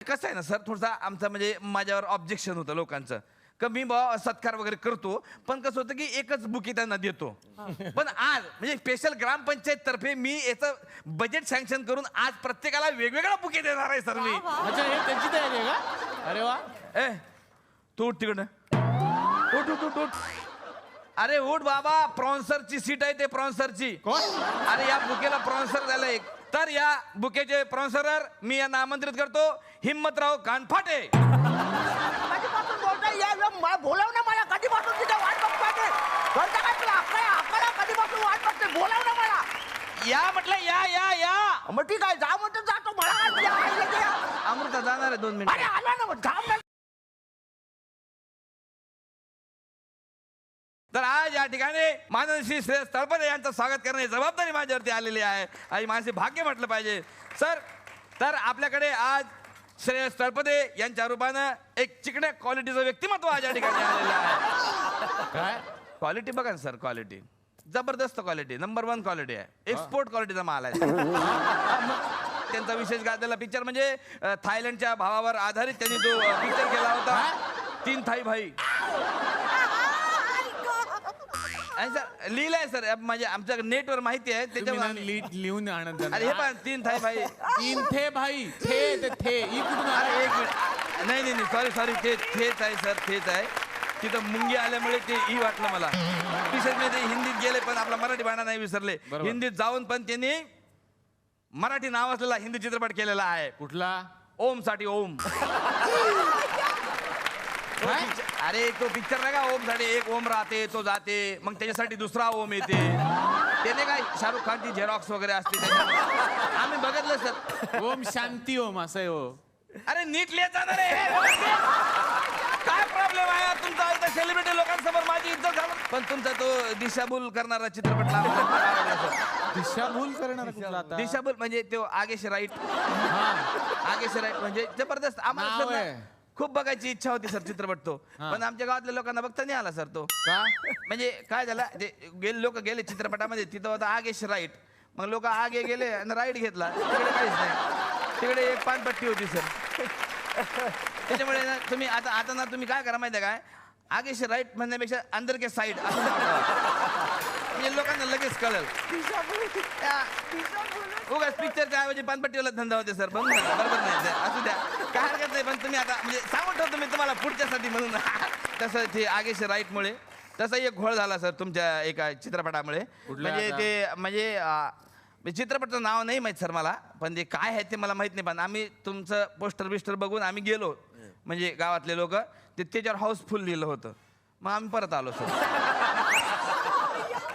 कसं आहे ना सर, थोडसा आमचा म्हणजे माझ्यावर ऑब्जेक्शन होतं लोकांचं का मी बा सत्कार वगैरे करतो, पण कसं होतं की एकच बुके त्यांना देतो. पण आज म्हणजे स्पेशल ग्रामपंचायत तर्फे मी याचं बजेट सँक्शन करून आज प्रत्येकाला वेगवेगळा बुके देणार आहे सर मी. अच्छा हे त्यांची तयारी आहे का? अरे वा. ए तू उठ तिकडनं, उठ उठ उठ उठ. अरे उठ बाबा, प्रॉन्सरची सीट आहे ते, प्रॉन्सरची. कोण? अरे या बुकेला प्रॉन्सर झालं एक. तर या बुकेचे प्रॉन्सरर मी यांना आमंत्रित करतो, हिम्मतराव कानफाटे. कधीपासून बोलताय या बोलाव ना मला, कधीपासून तिथे वाट बघतोय. बोलता काय तुला अक्कल कधीपासून वाट बघतोय, बोलाव ना मला. या म्हटलं, या या या. मग ठीक आहे, जा म्हणतो जातो. मला काय तुझ्या आईला ते? अमृता जाणार आहे 2 अरे मिनिटं. आला ना मग, थांब ना. तर आज या ठिकाणी माननीय श्री श्रेयस तळपदे यांचं स्वागत करण्याची जबाबदारी माझ्यावरती आलेली आहे आणि माझे भाग्य म्हटलं पाहिजे सर. तर आपल्याकडे आज श्रेयस तळपदे यांच्या रूपानं एक चिकण्या क्वालिटीचं व्यक्तिमत्व आज या ठिकाणी आलेलं आहे. काय? क्वालिटी बघा ना सर, क्वालिटी जबरदस्त क्वालिटी, नंबर 1 क्वालिटी आहे, एक्सपोर्ट क्वालिटीचा माल आहे. त्यांचा विशेष गाजलेला पिक्चर म्हणजे थायलंडच्या भावावर आधारित त्यांनी जो पिक्चर केला होता, 3 थाई भाई. सर लिहिलंय सर, म्हणजे आमच्या नेटवर माहिती आहे त्याच्यावर. लिहून आणत अरे हे पण 3 थाई भाई. 3 थे भाई, थे ते थे ई कुठून आलं? अरे एक मिनिट, नाही नाही नाही, सॉरी तेच आहे सर, तेच आहे. तिथं मुंगी आल्यामुळे ते ई वाटलं मला. विशेष म्हणजे ते हिंदीत गेले पण आपला मराठी भाषा नाही विसरले. हिंदीत जाऊन पण त्यांनी मराठी नाव असलेला हिंदी चित्रपट केलेला आहे. कुठला? ओम साठी ओम. अरे तो पिक्चर नाही का, ओम साठी एक ओम राहते, तो जाते, मग त्याच्यासाठी दुसरा ओम येते. त्याने काय शाहरुख खानची झेरॉक्स वगैरे असते त्याच्यात. आम्ही बघितलं सर. ओम शांती ओम असं आहे हो. अरे नीट लिहित जाणार आहे. काय प्रॉब्लेम आहे तुमचा? इथं सेलिब्रिटी लोकांसमोर माझी इज्जत घालून. पण तुमचा तो दिशाभूल करणारा चित्रपट दिशाभूल करणार कुठला आता? दिशाभूल म्हणजे तो आगेश राईट. आगेश राईट म्हणजे जबरदस्त. आम्हाला नाव सर आहे. ना खूप बघायची इच्छा होती सर चित्रपट तो, पण आमच्या गावातल्या लोकांना बघता नाही आला सर तो. का? म्हणजे काय झालं, ते गेले लोक गेले चित्रपटामध्ये, तिथं होता आगेश राईट. मग लोक आगे गेले आणि राईट घेतला. तिकडे काहीच नाही, तिकडे एक पानपट्टी होती सर. त्याच्यामुळे ना तुम्ही आता ना तुम्ही काय करा माहिती आहे काय, आगेश राईट म्हणण्यापेक्षा अंदर के साईड असं म्हणजे लोकांना लगेच कळेल. उगाच पिक्चरच्या ऐवजी पानपट्टीवाला धंदा होते सर. बघून नका, बरोबर नाही ते, असू द्या, काय हरकत नाही. पण तुम्ही आता म्हणजे सांगून ठेवतो मी तुम्हाला पुढच्यासाठी म्हणून. तसं ते आगेश राईटमुळे तसा एक घोळ झाला सर तुमच्या एका चित्रपटामुळे. म्हणजे ते म्हणजे चित्रपटाचं नाव नाही माहीत सर मला, पण ते काय आहे ते मला माहीत नाही. पण आम्ही तुमचं पोस्टर बिस्टर बघून आम्ही गेलो, म्हणजे गावातले लोक, ते त्याच्यावर हाऊसफुल लिहिलं होतं. मग आम्ही परत आलो सर.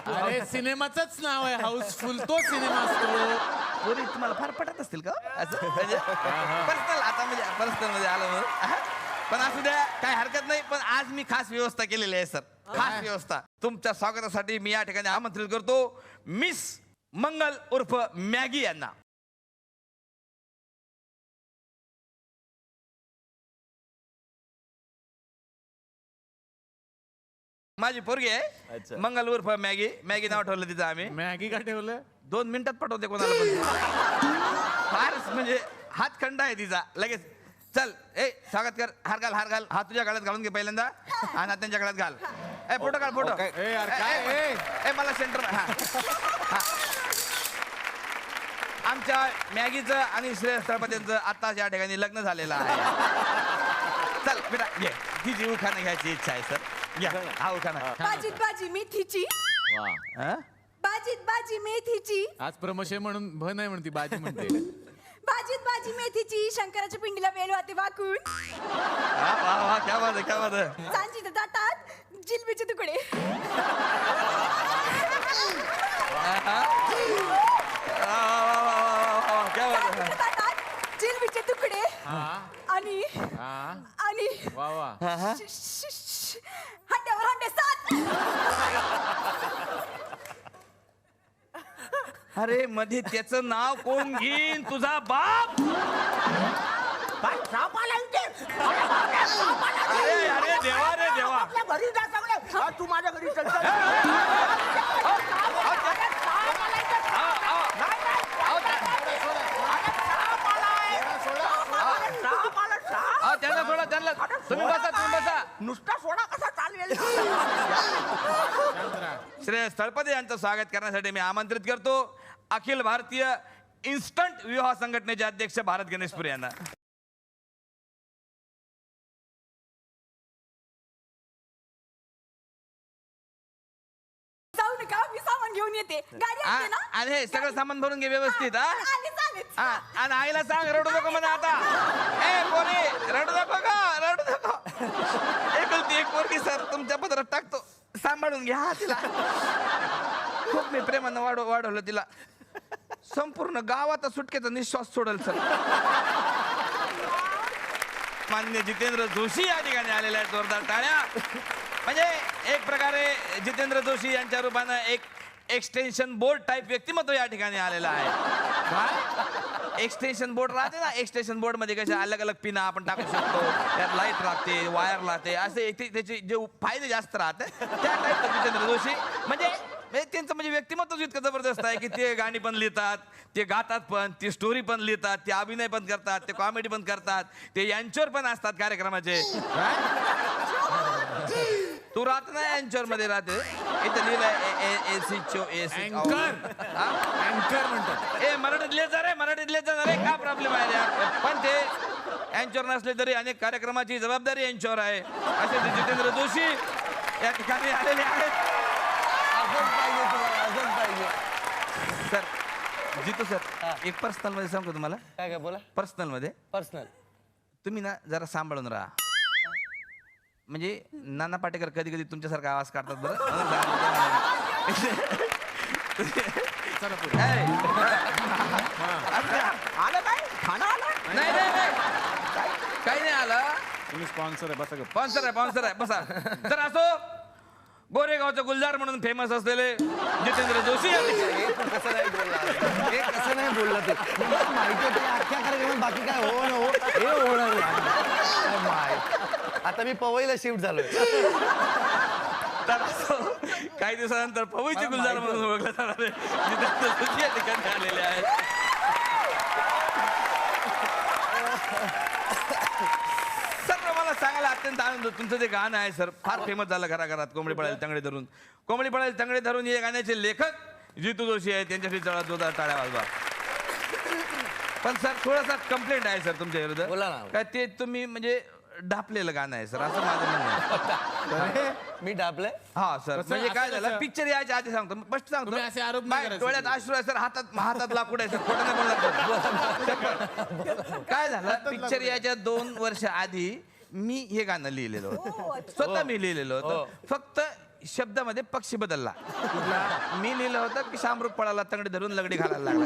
अरे सिनेमाचंच नाव आहे हाऊसफुल, तो सिनेमा असतो. पोरी तुम्हाला फार पटत असतील का असं, म्हणजे पर्सनल, आता म्हणजे पर्सनल मध्ये आलं म्हणून. पण असू द्या, काय हरकत नाही. पण आज मी खास व्यवस्था केलेली आहे सर, खास व्यवस्था. तुमच्या स्वागतासाठी मी या ठिकाणी आमंत्रित करतो मिस मंगल उर्फ मॅगी यांना. माझी पोरगी आहे मंगल उर्फ मॅगी. मॅगी नाव ठेवलं तिचं आम्ही. मॅगी का ठेवलं? 2 मिनिटात पटवते कोणाला पण. फारच म्हणजे हातखंड आहे तिचा लगेच. चल ए स्वागत कर, हार घाल, हार घाल. हा तुझ्या गळ्यात घालून घे पहिल्यांदा आणि हा त्यांच्या गळ्यात घाल. ए फोटो काढ, फोटो. ए मला सेंटर. हा आमच्या मॅगीचं आणि श्रेयस तळपदेंचं आत्ताच या ठिकाणी लग्न झालेलं आहे. चल बेटा घे, तिची उखाणं घ्यायची इच्छा आहे सर. घ्या हा उखाणा. बाजीत बाजी मेथीची, बाजीत बाजी मेथीची. आज प्रमोशन म्हणून भ नाही म्हणती, बाजी म्हणते. बाजीत बाजी मेथीची, शंकराच्या पिंडीला वेल वाते वाकून. वाह वाह, क्या बात है, क्या बात है. सांजीच्या ताटात जिलबीचे तुकडे. क्या बात है. सांजीच्या ताटात जिलबीचे तुकडे आणि आणि वा वा. हंड्यावर हंडे 7. अरे मध्ये त्याचं नाव कोण घेईन, तुझा बाप. काय साप आला इथे? अरे अरे देवा रे देवा. आपल्या घरी जा सगळे. हा, तू माझ्या घरी चल. साप आलाय. नुसता सोडा कसा चालेल श्रेयस तळपदे यांचं स्वागत करण्यासाठी मी आमंत्रित करतो अखिल भारतीय इन्स्टंट विवाह संघटनेचे अध्यक्ष भारत गणेशपुरे यांना. जाऊ नका मी सामान घेऊन येते गाडी आणते ना. आणि हे सगळं सामान भरून घे व्यवस्थित. आलेच आलेच. आणि आईला सांग रडू नको म्हणा आता. ए पोरी रडू नको का रडू नको. एकुलती एक पोरगी सर तुमच्या पदरात टाकतो सांभाळून घ्या तिला. खूप मी प्रेमानं वाढवलं तिला. संपूर्ण गावाचा सुटकेचा निश्वास सोडल सर. मान्य जितेंद्र जोशी या ठिकाणी आलेले आहेत. जोरदार टाळ्या. म्हणजे एक प्रकारे जितेंद्र जोशी यांच्या रूपानं एक एक्सटेन्शन बोर्ड टाईप व्यक्तिमत्व या ठिकाणी आलेलं आहे. काय एक्सटेन्शन बोर्ड राहते ना, एक्सटेन्शन बोर्ड मध्ये कशा अलग अलग पिना आपण टाकू शकतो, त्यात लाईट लागते, वायर लागते, असे त्याचे जे फायदे जास्त राहते त्या टाईपचं जितेंद्र जोशी. म्हणजे त्यांचं म्हणजे व्यक्तिमत्व इतकं जबरदस्त आहे की ते गाणी पण लिहितात, ते गातात पण, ते स्टोरी पण लिहितात, ते अभिनय पण करतात, ते कॉमेडी पण करतात, ते यांच्यावर पण असतात कार्यक्रमाचे. तू राहत ना यांच्यावर मध्ये राहते. इथं लिहिलंय अँकर म्हणतात. ए मराठीत लिहायचं रे, मराठीत लिहायचं रे. काय प्रॉब्लेम आहे यार. पण ते यांच्यावर नसले तरी अनेक कार्यक्रमाची जबाबदारी यांच्यावर आहे. असे ते जितेंद्र जोशी या ठिकाणी आलेले आहेत. सर जितू सर एक पर्सनल मध्ये सांगतो तुम्हाला. काय काय बोला. पर्सनल मध्ये पर्सनल तुम्ही ना जरा सांभाळून राहा. म्हणजे नाना पाटेकर कधी कधी तुमच्यासारखा आवाज काढतात बरं. आलं काय खाणं आलं. नाही नाही नाही काही नाही आलं. तुम्ही स्पॉन्सर आहे बसा. स्पॉन्सर आहे बसा. तर असो गोरेगावचं गुलजार म्हणून फेमस असलेले जितेंद्र जोशी कसं नाही बोलला हे कसं नाही बोलला ते माहिती होतं अख्ख्या कार्यक्रमात बाकी काय हो ना हो हे होणार नाही. आता मी पवईला शिफ्ट झालोय. तर असो काही दिवसानंतर पवईचे गुलजार म्हणून ओळखले जाणारे जितेंद्र जोशी या ठिकाणी आलेले आहेत. सर मला सांगायला अत्यंत आनंद होतो. तुमचं जे गाणं आहे सर फार फेमस झालं घराघरात. कोंबडी पळायला तंगडे धरून, कोंबडी पळायला तंगडे धरून हे गाण्याचे लेखक जितू जोशी आहेत. त्यांच्याशी जोरदार टाळ्या वाजवा. पण सर थोडासा कंप्लेंट आहे सर तुमच्या विरुद्ध. बोला ना. काय ते तुम्ही म्हणजे डापलेलं गाणं आहे सर असं माझं म्हणणं आहे. मी डाबले. हा सर कसं? म्हणजे काय असं झालं कसं? पिक्चर यायच्या आधी सांगतो स्पष्ट सांगतो. तुम्ही असे आरोप नाही बाय, करायचे. डोळ्यात अश्रू आहे सर, हातात लाकूड आहे सर. खोटं नाही बोलला. काय झालं पिक्चर यायच्या 2 वर्ष आधी मी हे गाणं लिहिलेलं होतं. स्वतः मी लिहिलेलं होतं. फक्त शब्दामध्ये पक्षी बदलला. मी लिहिलं होतं की शामरुख पळाला तंगडी धरून लगडी घालायला लागला.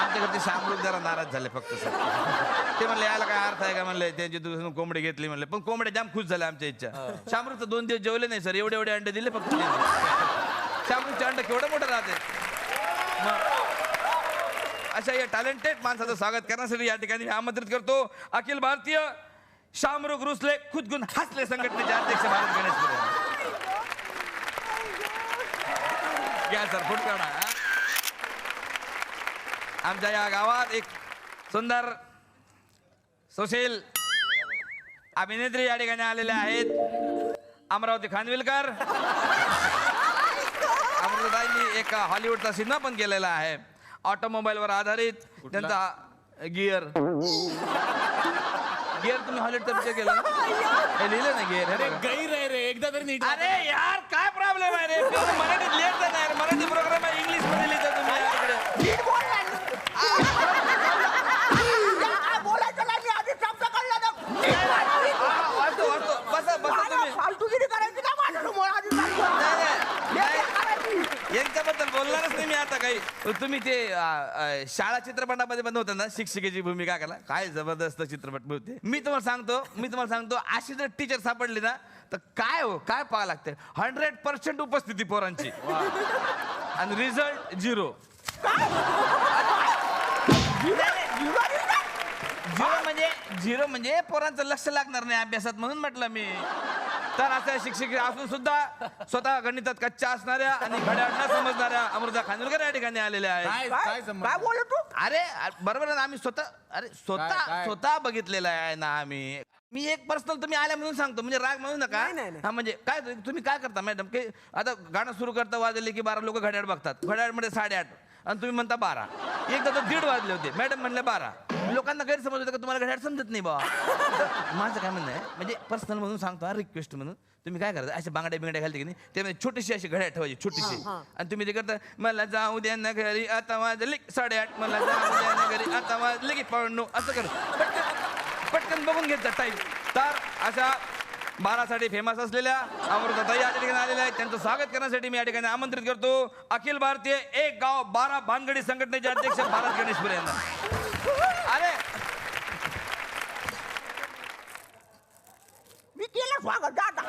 आमच्याकडे शामरुख जरा नाराज झाले फक्त सर. ते म्हणले याला काय अर्थ आहे का म्हणले. त्यांची दुसरी कोंबडी घेतली म्हणले. पण कोंबड्या जाम खुश झाल्या आमच्या इच्छा. शामरुख तर 2 दिवस जेवले नाही सर. एवढे अंडे दिले फक्त. शामरुखचे अंड केवढं मोठं राहते. अशा या टॅलेंटेड माणसाचं स्वागत करण्यासाठी या ठिकाणी आमंत्रित करतो अखिल भारतीय शामरुख रुसले खुदगुन हसले संघटनेचे अध्यक्ष भारत गणेशपुरे. घ्या सर फुट काढा. आमच्या या गावात एक सुंदर सुशील अभिनेत्री या ठिकाणी आलेल्या आहेत. अमरावती खानविलकर. अमृताईंनी एक हॉलिवूडचा सिनेमा पण केलेला आहे ऑटोमोबाईलवर आधारित. त्यांचा गिअर तुम्ही हॉलिवूडचा पिक्चर केला हे लिहिलं ना गिअर. हे बघा. गैर आहे रे एकदा तरी नीट. अरे यार काय प्रॉब्लेम आहे रे. मराठीत लिहायचं नाही रे. मराठी प्रोग्राम आहे इंग्लिश मध्ये लिहिता तुम्ही याकडे. नीट बोल ना. काय बोलायचं नाही मी आधी शब्द काढला वाचतो बसा तुम्ही. फालतूगिरी करायची का माझ्यासमोर आधी यांच्याबद्दल बोलणारच नाही मी आता काही. तुम्ही ते शाळा चित्रपटामध्ये पण होतं ना शिक्षिकेची भूमिका केला. काय जबरदस्त चित्रपट होते. मी तुम्हाला सांगतो अशी जर टीचर सापडली ना तर काय पाहावं लागते. 100% उपस्थिती पोरांची आणि रिझल्ट 0. झिरो म्हणजे पोरांचं लक्ष लागणार नाही अभ्यासात म्हणून म्हटलं मी. तर अशा शिक्षक असून सुद्धा स्वतः गणितात कच्च्या असणाऱ्या आणि घड्याळ न समजणाऱ्या अमृता खानविलकर या ठिकाणी आलेल्या आहेत. काय बोलत तू. अरे बरोबर आहे ना. आम्ही स्वतः काय? स्वतः बघितलेलं आहे ना आम्ही. मी एक पर्सनल तुम्ही आल्या म्हणून सांगतो, म्हणजे राग म्हणू नका. नाही, नाही, नाही. हा म्हणजे काय तुम्ही काय करता मॅडम की आता गाणं सुरू करता वाजले की 12 लोक घड्याळ बघतात, घड्याळमध्ये 8:30 आणि तुम्ही म्हणता 12. एकदा तर 1:30 वाजले होते, मॅडम म्हणले 12. लोकांना गैरसमज होतं का तुम्हाला घड्याळ समजत नाही बा. माझं काय म्हणणं आहे म्हणजे पर्सनल म्हणून सांगतो, हा रिक्वेस्ट म्हणून तुम्ही काय करता, अशा बांगड्या बिंगड्या घालते की नाही त्यामध्ये छोटीशी अशी घड्याळ ठेवायची छोटीशी, आणि तुम्ही ते करता मला जाऊ द्या ना घरी आता वाजले 8:30, मला जाऊ द्या ना घरी आता वाजले की 9:15 असं कर पटकन बघून घेत जा टाईम. तर अशा 12 साठी फेमस असलेल्या अमृताताई या ठिकाणी आलेल्या आहेत. त्यांचं स्वागत करण्यासाठी मी या ठिकाणी आमंत्रित करतो अखिल भारतीय एक गाव 12 भानगडी संघटनेचे अध्यक्ष भारत गणेशपुरे यांना. अरे मी केलं स्वागत दादा.